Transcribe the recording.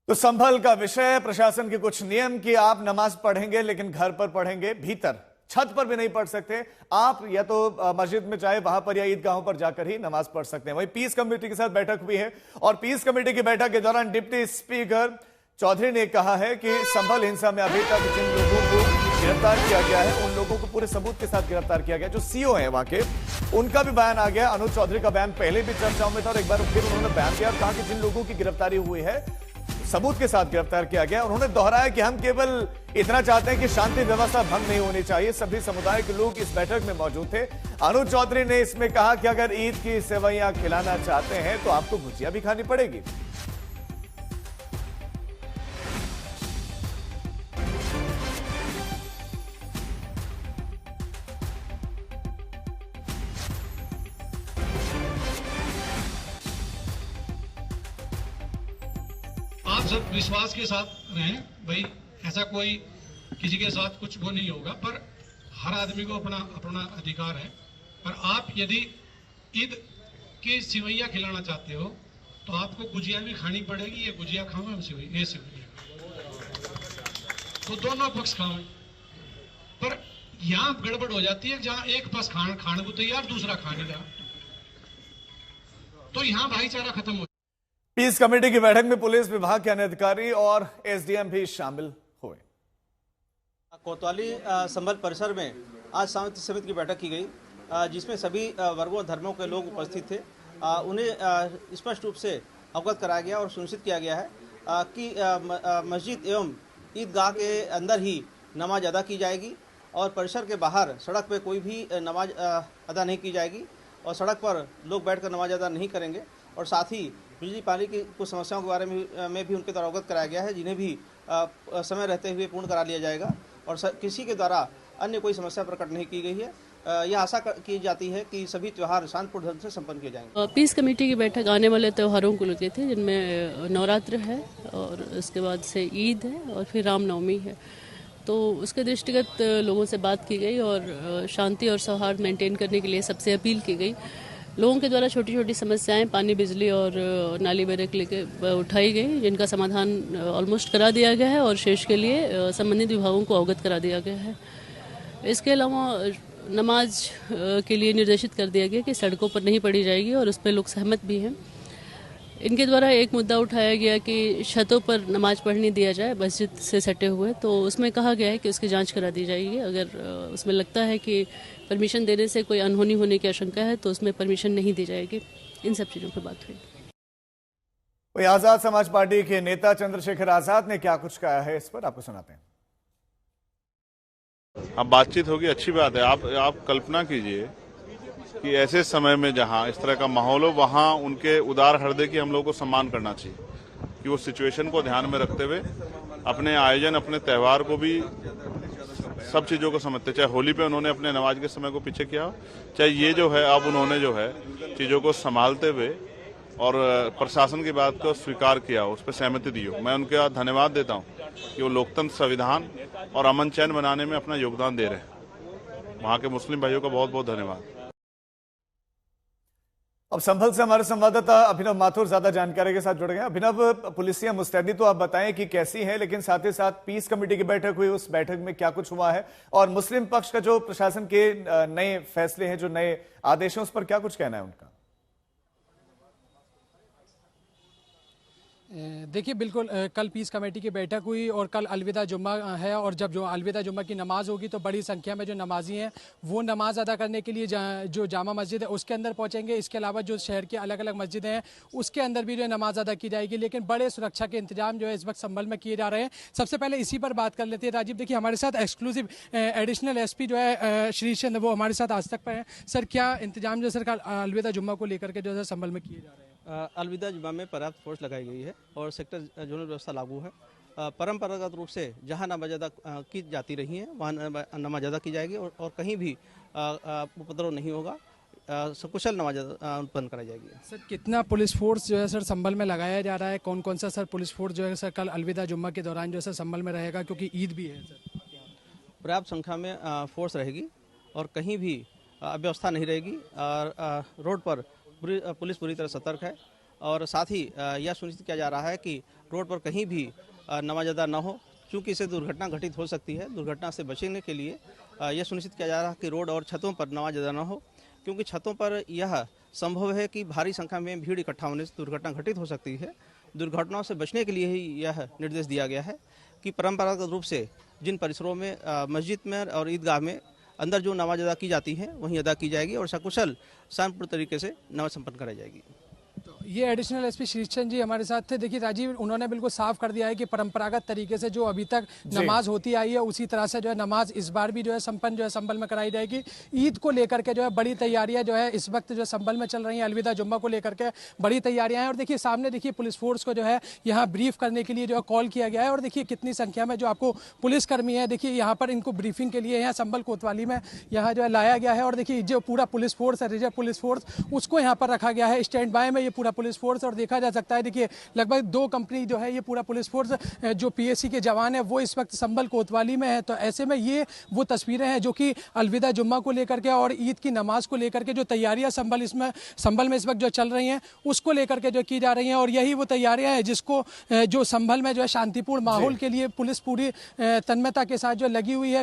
तो संभल का विषय, प्रशासन के कुछ नियम कि आप नमाज पढ़ेंगे लेकिन घर पर पढ़ेंगे, भीतर छत पर भी नहीं पढ़ सकते आप, या तो मस्जिद में चाहे वहां पर या ईदगाहों पर जाकर ही नमाज पढ़ सकते हैं। वहीं पीस कमेटी के साथ बैठक हुई है और पीस कमेटी की बैठक के दौरान डिप्टी स्पीकर चौधरी ने कहा है कि संभल हिंसा में अभी तक जिन लोगों को गिरफ्तार किया गया है उन लोगों को पूरे सबूत के साथ गिरफ्तार किया गया। जो सीओ है वहां के, उनका भी बयान आ गया। अनुज चौधरी का बयान पहले भी चर्चाओं में था और एक बार फिर उन्होंने बयान दिया और कहा कि जिन लोगों की गिरफ्तारी हुई है सबूत के साथ गिरफ्तार किया गया। उन्होंने दोहराया कि हम केवल इतना चाहते हैं कि शांति व्यवस्था भंग नहीं होनी चाहिए। सभी समुदाय के लोग इस बैठक में मौजूद थे। अनुज चौधरी ने इसमें कहा कि अगर ईद की सेवैयां खिलाना चाहते हैं तो आपको भुजिया भी खानी पड़ेगी। आप सब विश्वास के साथ रहें भाई, ऐसा कोई किसी के साथ कुछ वो नहीं होगा, पर हर आदमी को अपना अपना अधिकार है। पर आप यदि ईद की सिवैया खिलाना चाहते हो तो आपको गुजिया भी खानी पड़ेगी। ये गुजिया खाओ, हम ये सिवैया तो दोनों पक्ष खाओ। पर यहाँ गड़बड़ हो जाती है, जहाँ एक पक्ष खाने को तैयार, दूसरा खाने का, तो यहाँ भाईचारा खत्म हो। पीस कमेटी की बैठक में पुलिस विभाग के अन्य अधिकारी और एसडीएम भी शामिल हुए। कोतवाली संभल परिसर में आज शांति समिति की बैठक की गई, जिसमें सभी वर्गों धर्मों के लोग उपस्थित थे। उन्हें स्पष्ट रूप से अवगत कराया गया और सुनिश्चित किया गया है कि मस्जिद एवं ईदगाह के अंदर ही नमाज अदा की जाएगी और परिसर के बाहर सड़क पर कोई भी नमाज अदा नहीं की जाएगी और सड़क पर लोग बैठकर नमाज अदा नहीं करेंगे। और साथ ही बिजली पानी की कुछ समस्याओं के बारे में भी उनके द्वारा अवगत कराया गया है, जिन्हें भी समय रहते हुए पूर्ण करा लिया जाएगा और किसी के द्वारा अन्य कोई समस्या प्रकट नहीं की गई है। यह आशा की जाती है कि सभी त्यौहार शांतिपूर्ण ढंग से संपन्न किए जाएंगे। पीस कमेटी की बैठक आने वाले त्योहारों को लेकर थे, जिनमें नवरात्र है और उसके बाद से ईद है और फिर रामनवमी है। तो उसके दृष्टिगत लोगों से बात की गई और शांति और सौहार्द मेंटेन करने के लिए सबसे अपील की गई। लोगों के द्वारा छोटी छोटी समस्याएं पानी, बिजली और नाली वगैरह के लेकर उठाई गई, जिनका समाधान ऑलमोस्ट करा दिया गया है और शेष के लिए संबंधित विभागों को अवगत करा दिया गया है। इसके अलावा नमाज के लिए निर्देशित कर दिया गया कि सड़कों पर नहीं पढ़ी जाएगी और उस पर लोग सहमत भी हैं। इनके द्वारा एक मुद्दा उठाया गया कि छतों पर नमाज पढ़ने दिया जाए मस्जिद से सटे हुए, तो उसमें कहा गया है कि उसकी जांच करा दी जाएगी। अगर उसमें लगता है कि परमिशन देने से कोई अनहोनी होने की आशंका है तो उसमें परमिशन नहीं दी जाएगी। इन सब चीज़ों पर बात हुई। वही आजाद समाज पार्टी के नेता चंद्रशेखर आजाद ने क्या कुछ कहा है, इस पर आपको सुनाते हैं। अब बातचीत होगी, अच्छी बात है। आप कल्पना कीजिए कि ऐसे समय में जहां इस तरह का माहौल हो, वहां उनके उदार हृदय की हम लोग को सम्मान करना चाहिए कि वो सिचुएशन को ध्यान में रखते हुए अपने आयोजन, अपने त्यौहार को भी सब चीज़ों को समझते। चाहे होली पे उन्होंने अपने नमाज के समय को पीछे किया, चाहे ये जो है अब उन्होंने जो है चीज़ों को संभालते हुए और प्रशासन की बात को स्वीकार किया, उस पर सहमति दी हो। मैं उनका धन्यवाद देता हूँ कि वो लोकतंत्र, संविधान और अमन चैन बनाने में अपना योगदान दे रहे हैं। वहाँ के मुस्लिम भाइयों का बहुत बहुत धन्यवाद। अब संभल से हमारे संवाददाता अभिनव माथुर ज्यादा जानकारी के साथ जुड़ गए। अभिनव, पुलिसिया मुस्तैदी तो आप बताएं कि कैसी है, लेकिन साथ ही साथ पीस कमेटी की बैठक हुई, उस बैठक में क्या कुछ हुआ है और मुस्लिम पक्ष का जो प्रशासन के नए फैसले हैं, जो नए आदेश हैं, उस पर क्या कुछ कहना है उनका? देखिए, बिल्कुल कल पीस कमेटी की बैठक हुई और कल अलविदा जुम्मा है और जब जो अलविदा जुम्मा की नमाज होगी तो बड़ी संख्या में जो नमाजी हैं वो नमाज अदा करने के लिए जो जामा मस्जिद है उसके अंदर पहुंचेंगे। इसके अलावा जो शहर की अलग अलग मस्जिदें हैं उसके अंदर भी जो है नमाज अदा की जाएगी, लेकिन बड़े सुरक्षा के इंतजाम जो है इस वक्त संभल में किए जा रहे हैं। सबसे पहले इसी पर बात कर लेते हैं। राजीव, देखिए हमारे साथ एक्सक्लूसिव एडिशनल एसपी जो है श्री चंद्र, वो हमारे साथ आज तक पर हैं। सर, क्या इंतजाम जो सरकार अलविदा जुम्मा को लेकर के जो है संभल में किए जा रहे हैं? अलविदा जुम्मा में पर्याप्त फोर्स लगाई गई है और सेक्टर जोनल व्यवस्था लागू है। परंपरागत रूप से जहां नमाज अदा की जाती रही है वहां नमाज अदा की जाएगी और कहीं भी उपद्रव नहीं होगा। सकुशल नमाज उत्पन्न कराई जाएगी। सर, कितना पुलिस फोर्स जो है सर संभल में लगाया जा रहा है? कौन कौन सा सर पुलिस फोर्स जो है सर कल अलविदा जुम्मा के दौरान जो है सर संभल में रहेगा, क्योंकि ईद भी है? सर, पर्याप्त संख्या में फोर्स रहेगी और कहीं भी अव्यवस्था नहीं रहेगी और रोड पर पुलिस पूरी तरह सतर्क है और साथ ही यह सुनिश्चित किया जा रहा है कि रोड पर कहीं भी नमाज अदा न हो, चूँकि इससे दुर्घटना घटित हो सकती है। दुर्घटना से बचने के लिए यह सुनिश्चित किया जा रहा है कि रोड और छतों पर नमाज अदा न हो, क्योंकि छतों पर यह संभव है कि भारी संख्या में भीड़ इकट्ठा होने से दुर्घटना घटित हो सकती है। दुर्घटनाओं से बचने के लिए ही यह निर्देश दिया गया है कि परंपरागत रूप से जिन परिसरों में मस्जिद में और ईदगाह में अंदर जो नमाज अदा की जाती है वहीं अदा की जाएगी और सकुशल शांतिपूर्ण तरीके से नमाज संपन्न कराई जाएगी। ये एडिशनल एसपी श्रीचंद जी हमारे साथ थे। देखिए राजीव, उन्होंने बिल्कुल साफ कर दिया है कि परंपरागत तरीके से जो अभी तक नमाज होती आई है उसी तरह से जो है नमाज इस बार भी जो है संपन्न जो है संभल में कराई जाएगी। ईद को लेकर के जो है बड़ी तैयारियां जो है इस वक्त जो संभल में चल रही हैं। अलविदा जुम्मा को लेकर के बड़ी तैयारियां हैं और देखिए सामने देखिए पुलिस फोर्स को जो है यहाँ ब्रीफ करने के लिए जो है कॉल किया गया है और देखिए कितनी संख्या में जो आपको पुलिसकर्मी है देखिए यहाँ पर इनको ब्रीफिंग के लिए यहाँ संभल कोतवाली में यहाँ जो है लाया गया है और देखिए जो पूरा पुलिस फोर्स है, रिजर्व पुलिस फोर्स, उसको यहाँ पर रखा गया है स्टैंड बाय में ये पूरा पुलिस फोर्स। और देखा जा सकता है देखिए लगभग 2 कंपनी जो है ये पूरा पुलिस फोर्स जो पीएससी के जवान है वो इस वक्त संभल कोतवाली में है। तो ऐसे में ये वो तस्वीरें हैं जो कि अलविदा जुम्मा को लेकर के और ईद की नमाज को लेकर के जो तैयारियां संभल में इस वक्त जो चल रही हैं उसको लेकर के जो की जा रही हैं और यही वो तैयारियां हैं जिसको जो संभल में जो है शांतिपूर्ण माहौल के लिए पुलिस पूरी तन्मयता के साथ जो लगी हुई है।